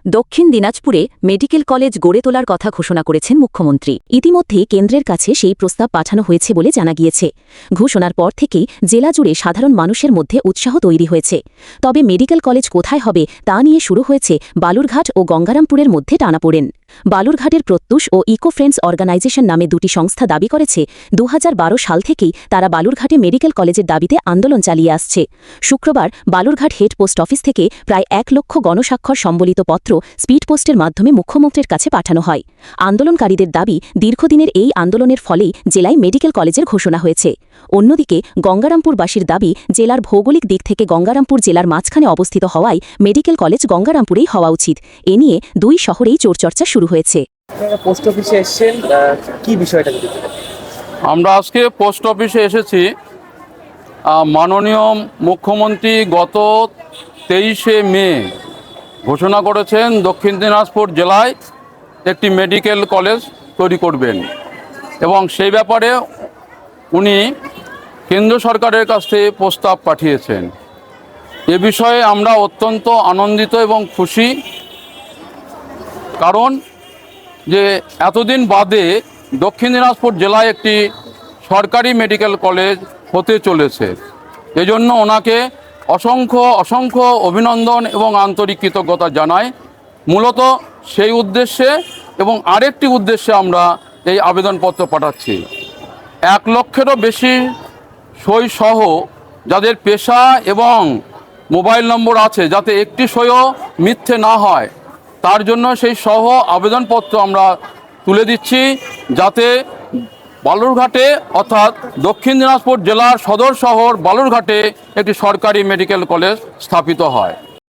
দক্ষিণ দিনাজপুরে medical college গড়ে তোলার কথা ঘোষণা করেছেন মুখ্যমন্ত্রী। ইতিমধ্যেই কেন্দ্রের কাছে সেই প্রস্তাব পাঠানো হয়েছে বলে জানা গিয়েছে। ঘোষণার পর থেকেই জেলা জুড়ে সাধারণ মানুষের মধ্যে উৎসাহ তৈরি হয়েছে। তবে মেডিকেল কলেজ কোথায় হবে তা নিয়ে শুরু হয়েছে বালুরঘাট ও গঙ্গারামপুরের মধ্যে টানাপোড়েন। বালুরঘাটের প্রত্যুষ ও ইকো ফ্রেন্ডস অর্গানাইজেশন নামে দুটি সংস্থা দাবি করেছে 2012 সাল থেকেই তারা বালুরঘাটে মেডিকেল কলেজের দাবিতে আন্দোলন চালিয়ে আসছে। শুক্রবার বালুরঘাট হেড পোস্ট অফিস থেকে প্রায় 1 লক্ষ গণস্বাক্ষর সম্বলিত পত্র স্পিড পোস্টের মাধ্যমে মুখ্যমন্ত্রীর কাছে পাঠানো হয়। আন্দোলনকারীদের দাবি, দীর্ঘদিনের এই আন্দোলনের ফলেই জেলায় মেডিকেল কলেজের ঘোষণা হয়েছে। অন্যদিকে গঙ্গারামপুরবাসীর দাবি, জেলার ভৌগোলিক দিক থেকে গঙ্গারামপুর জেলার মাঝখানে অবস্থিত হওয়ায় মেডিকেল কলেজ গঙ্গারামপুরেই হওয়া উচিত। এ নিয়ে দুই শহরেই চর্চা শুরু হয়েছে। পোস্ট অফিসে এসেছেন, কি বিষয়টা? আমরা আজকে পোস্ট অফিসে এসেছি। মাননীয় মুখ্যমন্ত্রী গত 23শে মে ঘোষণা করেছেন দক্ষিণ দিনাজপুর জেলায় একটি মেডিকেল কলেজ তৈরি করবেন, এবং সেই ব্যাপারে উনি কেন্দ্র সরকারের কাছে প্রস্তাব পাঠিয়েছেন। এ বিষয়ে আমরা অত্যন্ত আনন্দিত এবং খুশি, কারণ যে এতদিন বাদে দক্ষিণ দিনাজপুর জেলায় একটি সরকারি মেডিকেল কলেজ হতে চলেছে। এজন্য ওনাকে অসংখ্য অভিনন্দন এবং আন্তরিক কৃতজ্ঞতা জানাই। মূলত সেই উদ্দেশ্যে এবং আরেকটি উদ্দেশ্যে আমরা এই আবেদনপত্র পাঠাচ্ছি। 1 লক্ষেরও বেশি সই সহ যাদের পেশা এবং মোবাইল নম্বর আছে, যাতে একটি সইও মিথ্যে না হয়, তার জন্য সেই সহ আবেদনপত্র আমরা তুলে দিচ্ছি, যাতে বালুরঘাটে অর্থাৎ দক্ষিণ দিনাজপুর জেলার সদর শহর বালুরঘাটে একটি সরকারি মেডিকেল কলেজ স্থাপিত হয়।